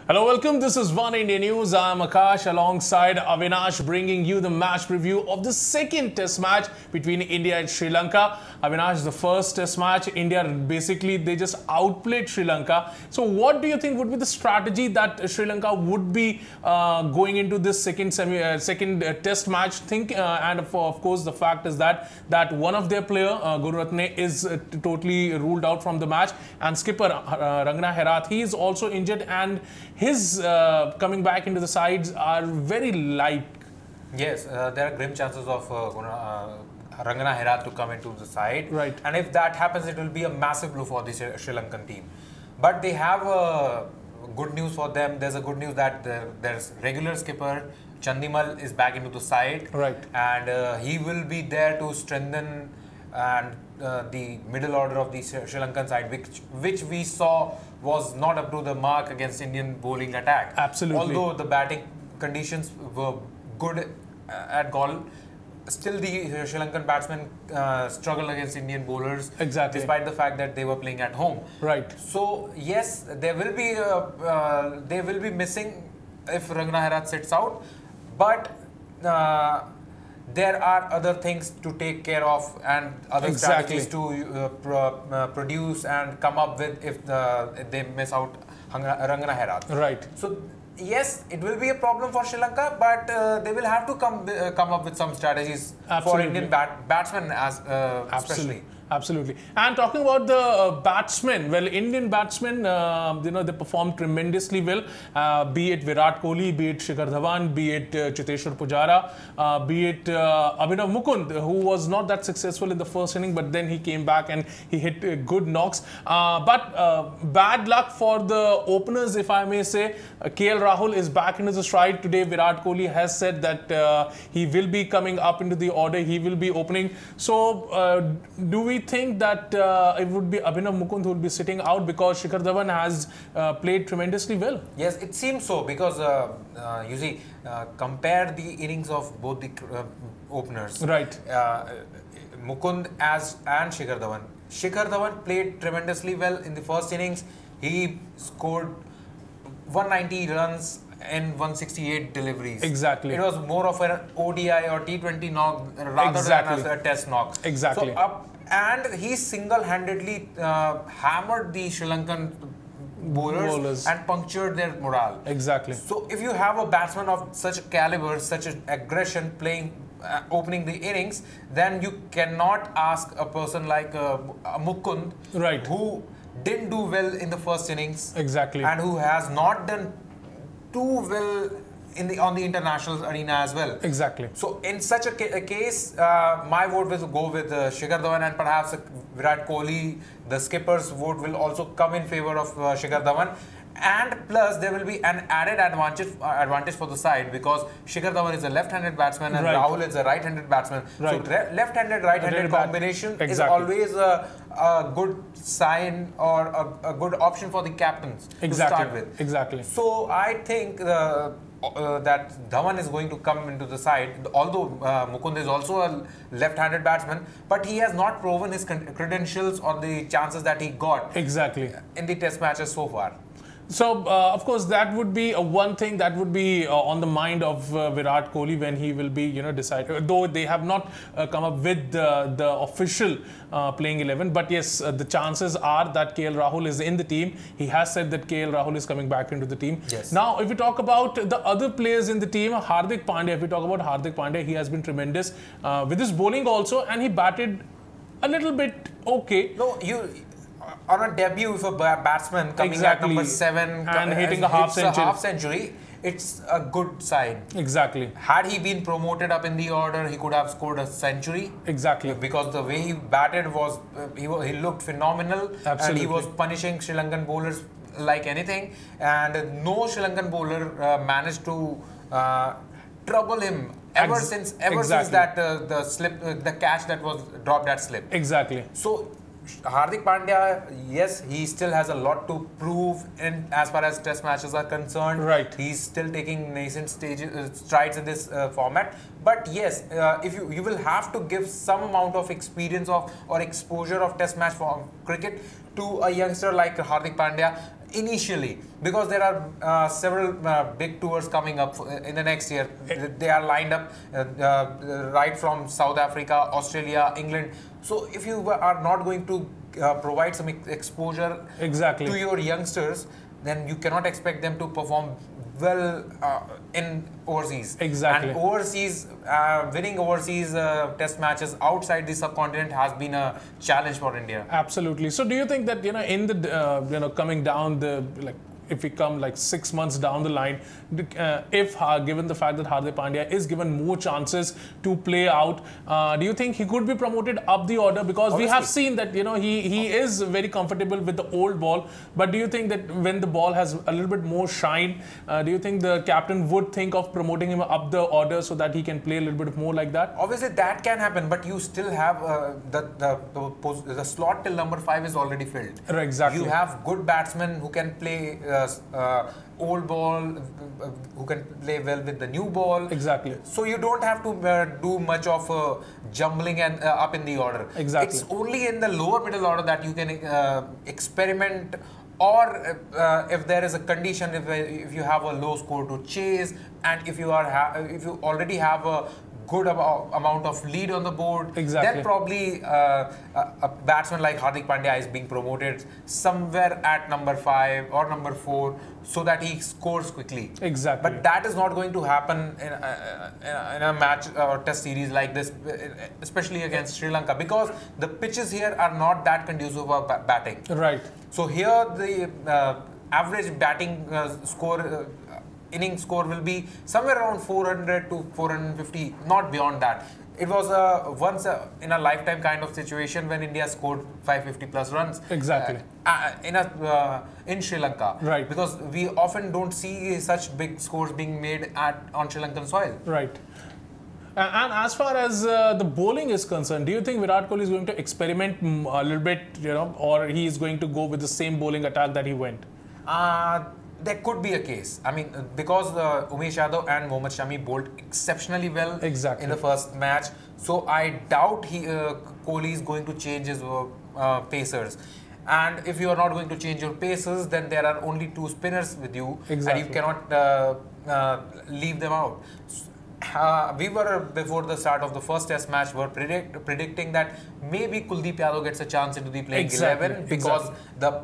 Hello, welcome. This is Oneindia News. I'm Akash alongside Avinash, bringing you the match preview of the second test match between India and Sri Lanka. Avinash, the first test match, India basically they just outplayed Sri Lanka. So what do you think would be the strategy that Sri Lanka would be going into this second test match? And of course the fact is that one of their player, Gururatne, is totally ruled out from the match, and skipper Rangana Herath, he is also injured, and his coming back into the sides are very light. Yes, there are grim chances of Rangana Herath to come into the side. Right. And if that happens, it will be a massive blow for the Sri Lankan team. But they have good news for them. There's a good news that there's regular skipper Chandimal is back into the side. Right. And he will be there to strengthen the middle order of the Sri Lankan side, which we saw was not up to the mark against Indian bowling attack. Absolutely. Although the batting conditions were good at Galle, still the Sri Lankan batsmen struggled against Indian bowlers. Exactly. Despite the fact that they were playing at home. Right. So yes, they will be missing if Rangana Herath sits out, but there are other things to take care of and other strategies to produce and come up with if they miss out Rangana Herath. Right. So yes, it will be a problem for Sri Lanka, but they will have to come up with some strategies for Indian batsmen especially. Absolutely. And talking about the batsmen, well, Indian batsmen, they performed tremendously well. Be it Virat Kohli, be it Shikhar Dhawan, be it Cheteshwar Pujara, be it Abhinav Mukund, who was not that successful in the first inning, but then he came back and he hit good knocks. But bad luck for the openers, if I may say. KL Rahul is back into the stride today. Virat Kohli has said that he will be coming up into the order. He will be opening. So, do we think that it would be Abhinav Mukund who will be sitting out, because Shikhar Dhawan has played tremendously well? Yes, it seems so, because you see, compare the innings of both the openers. Right. Mukund and Shikhar Dhawan. Shikhar Dhawan played tremendously well in the first innings. He scored 190 runs in 168 deliveries. Exactly. It was more of an ODI or T20 knock rather than a test knock. Exactly. So and he single-handedly hammered the Sri Lankan bowlers and punctured their morale. Exactly. So if you have a batsman of such a caliber, such an aggression playing, opening the innings, then you cannot ask a person like Mukund, right, who didn't do well in the first innings, exactly, and who has not done too well on the international arena as well. Exactly. So in such a case, my vote will go with Shikhar Dhawan, and perhaps Virat Kohli, the skipper's vote will also come in favor of Shikhar Dhawan. And plus, there will be an added advantage for the side, because Shikhar Dhawan is a left-handed batsman and Rahul is a right-handed batsman. Right. So left-handed, right-handed combination is always a good sign or a good option for the captains to start with. Exactly. So I think that Dhawan is going to come into the side, although Mukund is also a left-handed batsman, but he has not proven his credentials or the chances that he got in the test matches so far. So, of course, that would be one thing that would be on the mind of Virat Kohli when he will be, decided. Though they have not come up with the official playing 11, but yes, the chances are that KL Rahul is in the team. He has said that KL Rahul is coming back into the team. Yes. Now, if we talk about the other players in the team, Hardik Pandya. If we talk about Hardik Pandya, he has been tremendous with his bowling also, and he batted a little bit okay. No, on a debut, if a batsman coming at number 7 and hitting a half century, it's a good sign. Exactly. Had he been promoted up in the order, he could have scored a century. Exactly. Because the way he batted was, he looked phenomenal. Absolutely. And he was punishing Sri Lankan bowlers like anything. And no Sri Lankan bowler managed to trouble him ever since that the catch that was dropped at slip. Exactly. So Hardik Pandya, yes, he still has a lot to prove as far as test matches are concerned. Right. He's still taking nascent strides in this format. But yes, if you will have to give some amount of experience or exposure of test match cricket to a youngster like Hardik Pandya. initially, because there are several big tours coming up in the next year. They are lined up right from South Africa, Australia, England. So if you are not going to provide some exposure to your youngsters, then you cannot expect them to perform well in overseas. Exactly. And overseas, winning overseas test matches outside the subcontinent has been a challenge for India. Absolutely. So do you think that, in the, coming down the, if we come 6 months down the line, if given the fact that Hardik Pandya is given more chances to play out, do you think he could be promoted up the order? Because we have seen that he is very comfortable with the old ball, but do you think that when the ball has a little bit more shine, do you think the captain would think of promoting him up the order so that he can play a little bit more like that? Obviously that can happen, but you still have the slot till number 5 is already filled. Exactly. You have good batsmen who can play old ball, who can play well with the new ball. Exactly. So you don't have to do much of jumbling and up in the order. Exactly. It's only in the lower middle order that you can experiment, or if there is a condition, if you have a low score to chase, and if you already have a good amount of lead on the board, then probably a batsman like Hardik Pandya is being promoted somewhere at number 5 or number 4 so that he scores quickly. Exactly. But that is not going to happen in a match or test series like this, especially against Sri Lanka, because the pitches here are not that conducive for batting. Right. So here the average batting inning score will be somewhere around 400 to 450, not beyond that. It was once in a lifetime kind of situation when India scored 550 plus runs. Exactly. In Sri Lanka. Right. Because we often don't see such big scores being made on Sri Lankan soil. Right. And as far as the bowling is concerned, do you think Virat Kohli is going to experiment a little bit, or he is going to go with the same bowling attack that he went? There could be a case. I mean, because Umesh Yadav and Mohammad Shami bowled exceptionally well in the first match. So I doubt Kohli is going to change his pacers. And if you are not going to change your pacers, then there are only 2 spinners with you, and you cannot leave them out. We were, before the start of the first test match, were predicting that maybe Kuldeep Yadav gets a chance into the playing 11 because the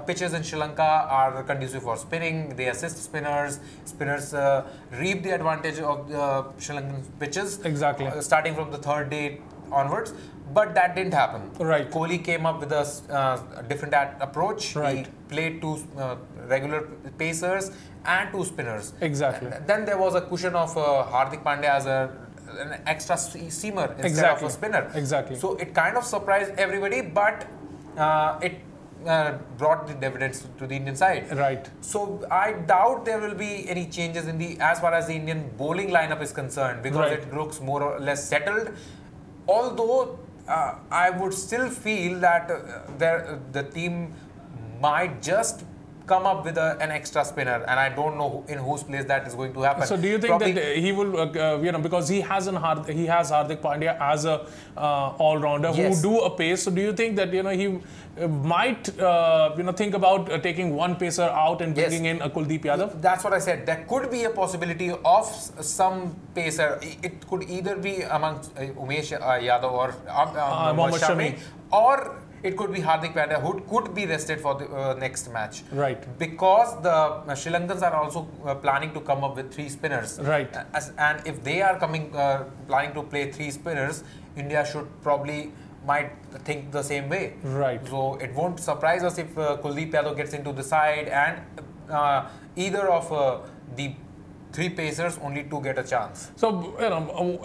pitches in Sri Lanka are conducive for spinning. They assist spinners. Spinners reap the advantage of the Sri Lankan pitches. Exactly. Starting from the 3rd day onwards. But that didn't happen. Right. Kohli came up with a different approach. Right. He played 2 regular pacers and 2 spinners. Exactly. And then there was a cushion of Hardik Pandya as an extra seamer instead of a spinner. Exactly. So it kind of surprised everybody, but it brought the dividends to the Indian side. Right. So I doubt there will be any changes in as far as the Indian bowling lineup is concerned, because it looks more or less settled. Although I would still feel that the team might just come up with an extra spinner, and I don't know in whose place that is going to happen. So do you think that he will, because he has Hardik Pandya as a all-rounder who do a pace. So do you think that he might think about taking one pacer out and bringing in a Kuldeep Yadav? That's what I said. There could be a possibility of some pacer. It could either be amongst Umesh Yadav or Mohammad Shami, or it could be Hardik Pandya, who could be rested for the next match. Right. Because the Sri Lankans are also planning to come up with 3 spinners. Right. And if they are planning to play 3 spinners, India might think the same way. Right. So it won't surprise us if Kuldeep Yadav gets into the side, and either of the 3 pacers, only 2 get a chance. So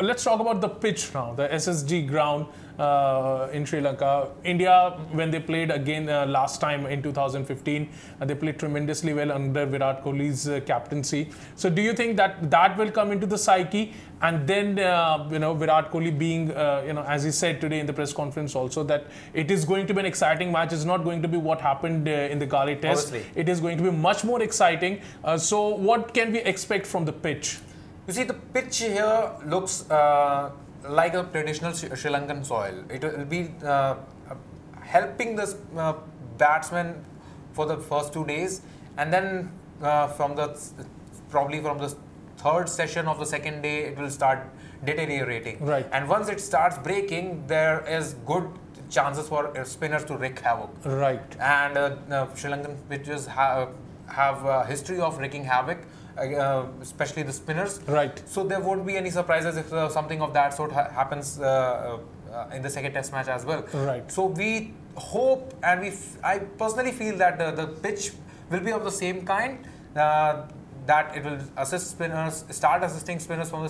let's talk about the pitch now, the SSG ground in Sri Lanka. India, when they played again last time in 2015, they played tremendously well under Virat Kohli's captaincy. So do you think that will come into the psyche, and then Virat Kohli being as he said today in the press conference also, that it is going to be an exciting match. It's not going to be what happened in the Galle test. Obviously. It is going to be much more exciting. So what can we expect from the pitch? You see, the pitch here looks like a traditional Sri Lankan soil. It will be helping the batsmen for the first 2 days, and then probably from the third session of the second day, it will start deteriorating. Right. And once it starts breaking, there is good chances for spinners to wreak havoc. Right. And Sri Lankan pitchers have a history of wreaking havoc, especially the spinners. Right. So there won't be any surprises if something of that sort happens in the second test match as well. Right. So we hope, and I personally feel that the pitch will be of the same kind. That it will start assisting spinners from the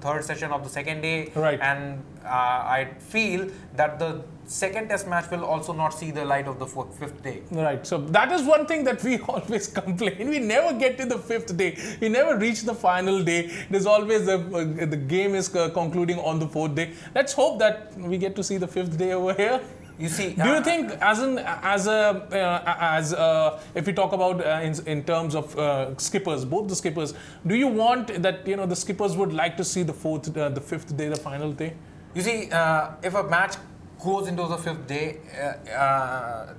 third session of the second day. Right. And I feel that the second test match will also not see the light of the fifth day. Right. So that is one thing that we always complain. We never get to the fifth day. We never reach the final day. There's always the game is concluding on the fourth day. Let's hope that we get to see the fifth day over here. You see, do you think, if we talk about in terms of skippers, both the skippers, do you want that the skippers would like to see the fifth day, the final day? You see, if a match goes into the fifth day,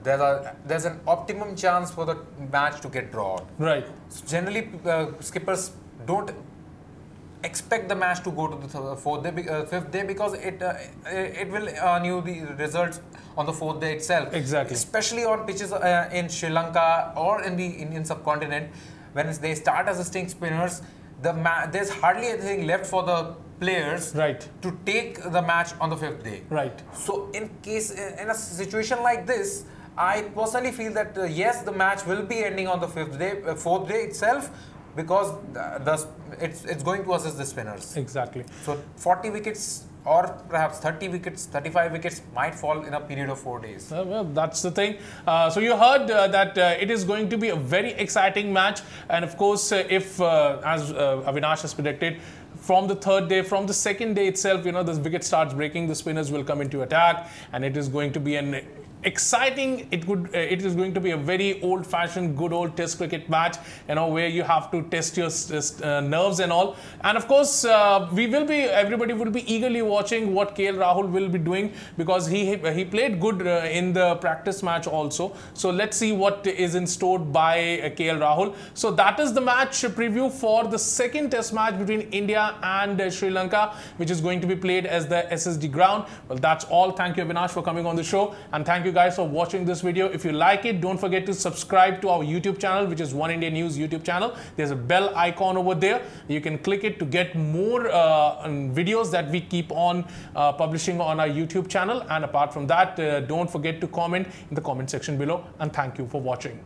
there's an optimum chance for the match to get drawn. Right. So generally, skippers don't expect the match to go to the fifth day, because it will earn you the results on the fourth day itself. Exactly. Especially on pitches in Sri Lanka or in the Indian subcontinent, when they start assisting spinners, there's hardly anything left for the players to take the match on the fifth day. Right. So in a situation like this, I personally feel that yes, the match will be ending on the fourth day itself, because it's going to assist the spinners. Exactly. So 40 wickets or perhaps 30 wickets, 35 wickets might fall in a period of 4 days. Well, that's the thing. So you heard that it is going to be a very exciting match. And of course, if, as Avinash has predicted, from the third day, from the second day itself, this wicket starts breaking, the spinners will come into attack, and it is going to be an exciting. It is going to be a very old-fashioned, good old Test cricket match, where you have to test your nerves and all. And of course, everybody will be eagerly watching what KL Rahul will be doing, because he played good in the practice match also. So let's see what is in store by KL Rahul. So that is the match preview for the second Test match between India and Sri Lanka, which is going to be played as the SSD ground. Well, that's all. Thank you, Avinash, for coming on the show, and thank you guys for watching this video. If you like it, don't forget to subscribe to our YouTube channel, which is Oneindia News YouTube channel. There's a bell icon over there. You can click it to get more videos that we keep on publishing on our YouTube channel. And apart from that, don't forget to comment in the comment section below. And thank you for watching.